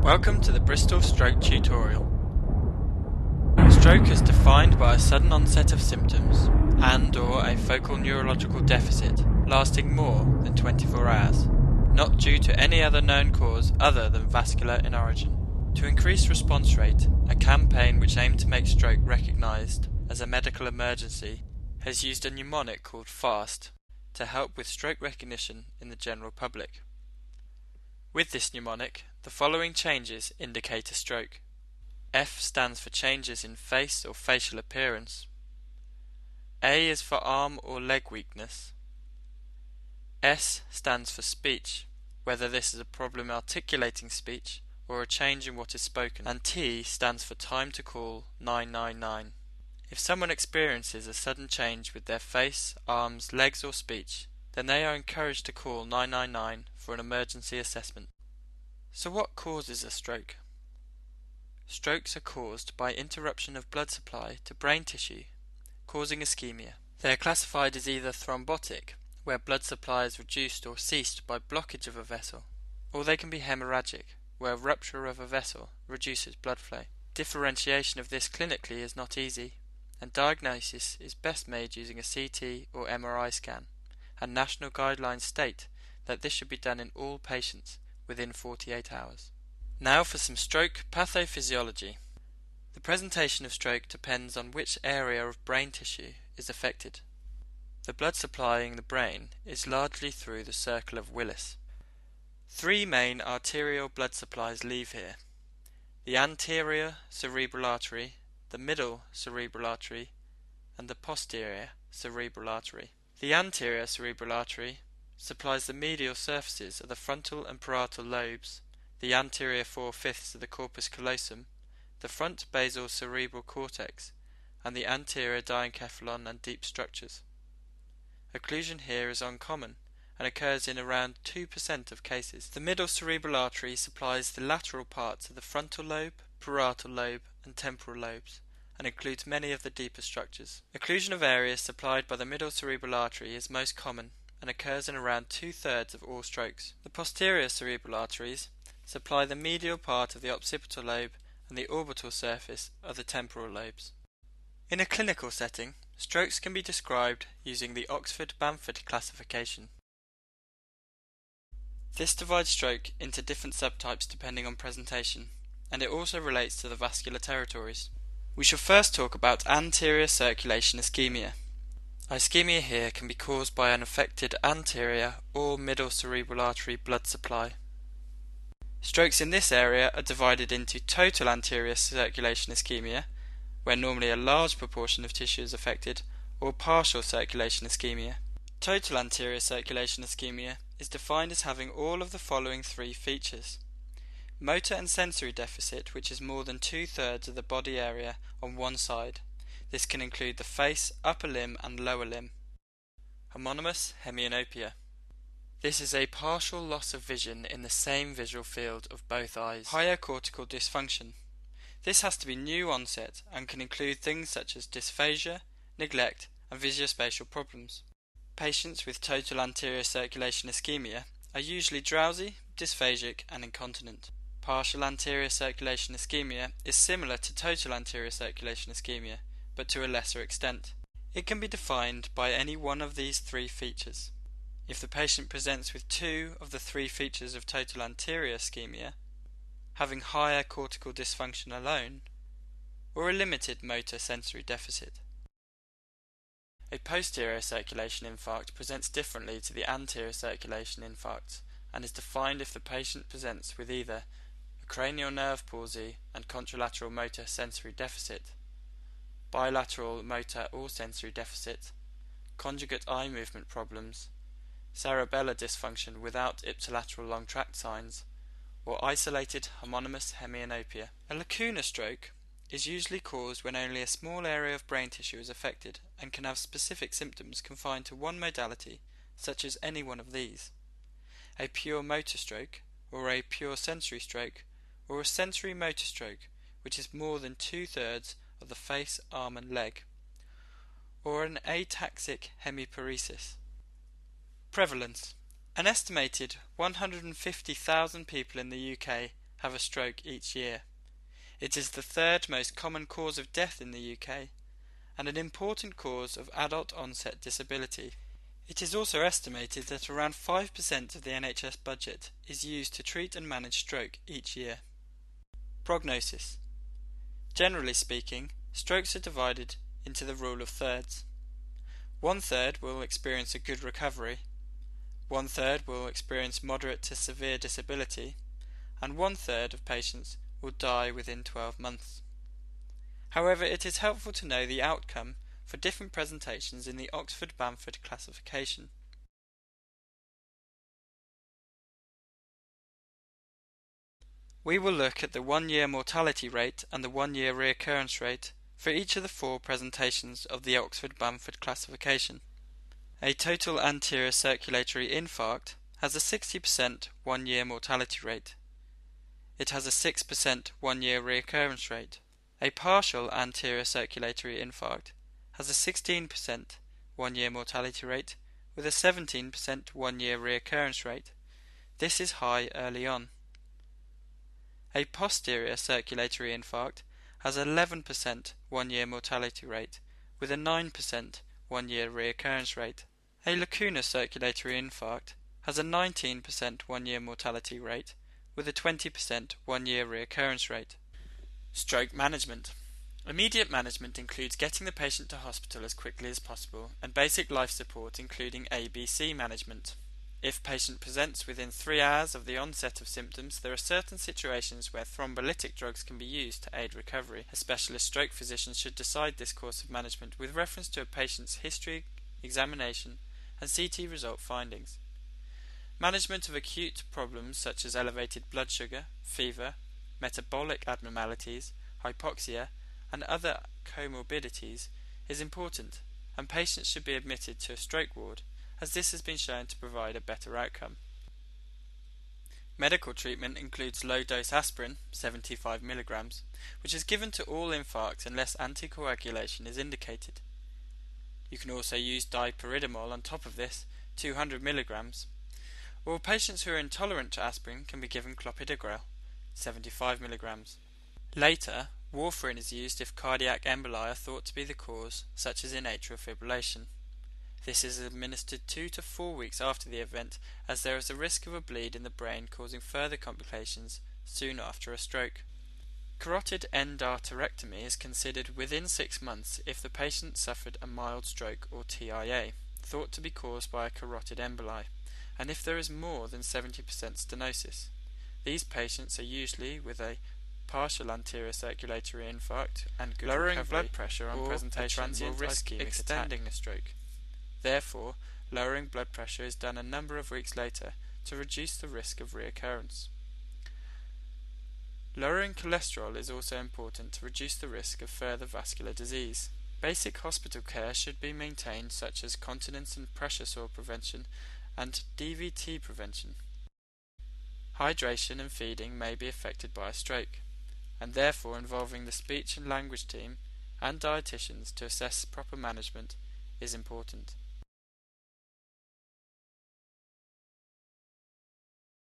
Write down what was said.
Welcome to the Bristol Stroke tutorial. Stroke is defined by a sudden onset of symptoms and/or a focal neurological deficit lasting more than 24 hours, not due to any other known cause other than vascular in origin. To increase response rate, a campaign which aimed to make stroke recognised as a medical emergency has used a mnemonic called FAST to help with stroke recognition in the general public. With this mnemonic, the following changes indicate a stroke. F stands for changes in face or facial appearance. A is for arm or leg weakness. S stands for speech, whether this is a problem articulating speech or a change in what is spoken. And T stands for time to call 999. If someone experiences a sudden change with their face, arms, legs or speech, then they are encouraged to call 999 for an emergency assessment. So what causes a stroke? Strokes are caused by interruption of blood supply to brain tissue, causing ischemia. They are classified as either thrombotic, where blood supply is reduced or ceased by blockage of a vessel, or they can be hemorrhagic, where rupture of a vessel reduces blood flow. Differentiation of this clinically is not easy, and diagnosis is best made using a CT or MRI scan, and national guidelines state that this should be done in all patients within 48 hours. Now for some stroke pathophysiology. The presentation of stroke depends on which area of brain tissue is affected. The blood supplying the brain is largely through the circle of Willis. Three main arterial blood supplies leave here: the anterior cerebral artery, the middle cerebral artery, and the posterior cerebral artery. The anterior cerebral artery supplies the medial surfaces of the frontal and parietal lobes, the anterior 4/5 of the corpus callosum, the front basal cerebral cortex, and the anterior diencephalon and deep structures. Occlusion here is uncommon and occurs in around 2% of cases. The middle cerebral artery supplies the lateral parts of the frontal lobe, parietal lobe, and temporal lobes, and includes many of the deeper structures. Occlusion of areas supplied by the middle cerebral artery is most common and occurs in around 2/3 of all strokes. The posterior cerebral arteries supply the medial part of the occipital lobe and the orbital surface of the temporal lobes. In a clinical setting, strokes can be described using the Oxford-Bamford classification. This divides stroke into different subtypes depending on presentation, and it also relates to the vascular territories. We shall first talk about anterior circulation ischemia. Ischemia here can be caused by an affected anterior or middle cerebral artery blood supply. Strokes in this area are divided into total anterior circulation ischemia, where normally a large proportion of tissue is affected, or partial circulation ischemia. Total anterior circulation ischemia is defined as having all of the following three features: motor and sensory deficit, which is more than 2/3 of the body area on one side. This can include the face, upper limb and lower limb. Homonymous hemianopia. This is a partial loss of vision in the same visual field of both eyes. Higher cortical dysfunction. This has to be new onset and can include things such as dysphagia, neglect and visuospatial problems. Patients with total anterior circulation ischemia are usually drowsy, dysphagic and incontinent. Partial anterior circulation ischemia is similar to total anterior circulation ischemia, but to a lesser extent. It can be defined by any one of these three features. If the patient presents with two of the three features of total anterior ischemia, having higher cortical dysfunction alone, or a limited motor sensory deficit. A posterior circulation infarct presents differently to the anterior circulation infarct and is defined if the patient presents with either a cranial nerve palsy and contralateral motor sensory deficit, bilateral motor or sensory deficit, conjugate eye movement problems, cerebellar dysfunction without ipsilateral long tract signs, or isolated homonymous hemianopia. A lacuna stroke is usually caused when only a small area of brain tissue is affected and can have specific symptoms confined to one modality, such as any one of these: a pure motor stroke, or a pure sensory stroke, or a sensory motor stroke, which is more than 2/3 of the face, arm and leg, or an ataxic hemiparesis. Prevalence. An estimated 150,000 people in the UK have a stroke each year. It is the third most common cause of death in the UK and an important cause of adult onset disability. It is also estimated that around 5% of the NHS budget is used to treat and manage stroke each year. Prognosis. Generally speaking, strokes are divided into the rule of thirds. 1/3 will experience a good recovery, 1/3 will experience moderate to severe disability, and 1/3 of patients will die within 12 months. However, it is helpful to know the outcome for different presentations in the Oxford-Bamford classification. We will look at the 1-year mortality rate and the 1-year reoccurrence rate for each of the 4 presentations of the Oxford-Bamford classification. A total anterior circulatory infarct has a 60% 1-year mortality rate. It has a 6% 1-year reoccurrence rate. A partial anterior circulatory infarct has a 16% 1-year mortality rate with a 17% 1-year reoccurrence rate. This is high early on. A posterior circulatory infarct has 11% 1-year mortality rate with a 9% 1-year reoccurrence rate. A lacunar circulatory infarct has a 19% 1-year mortality rate with a 20% 1-year reoccurrence rate. Stroke management. Immediate management includes getting the patient to hospital as quickly as possible and basic life support including ABC management. If patient presents within 3 hours of the onset of symptoms, there are certain situations where thrombolytic drugs can be used to aid recovery. A specialist stroke physician should decide this course of management with reference to a patient's history, examination, and CT result findings. Management of acute problems such as elevated blood sugar, fever, metabolic abnormalities, hypoxia, and other comorbidities is important, and patients should be admitted to a stroke ward, as this has been shown to provide a better outcome. Medical treatment includes low-dose aspirin, 75 mg, which is given to all infarcts unless anticoagulation is indicated. You can also use dipyridamole on top of this, 200 mg, or patients who are intolerant to aspirin can be given clopidogrel, 75 mg. Later, warfarin is used if cardiac emboli are thought to be the cause, such as in atrial fibrillation. This is administered 2 to 4 weeks after the event, as there is a risk of a bleed in the brain causing further complications soon after a stroke. Carotid endarterectomy is considered within 6 months if the patient suffered a mild stroke or TIA, thought to be caused by a carotid emboli, and if there is more than 70% stenosis. These patients are usually with a partial anterior circulatory infarct and good lowering recovery, blood pressure on presentation will risk extending the stroke. Therefore, lowering blood pressure is done a number of weeks later to reduce the risk of reoccurrence. Lowering cholesterol is also important to reduce the risk of further vascular disease. Basic hospital care should be maintained, such as continence and pressure sore prevention and DVT prevention. Hydration and feeding may be affected by a stroke, and therefore involving the speech and language team and dietitians to assess proper management is important.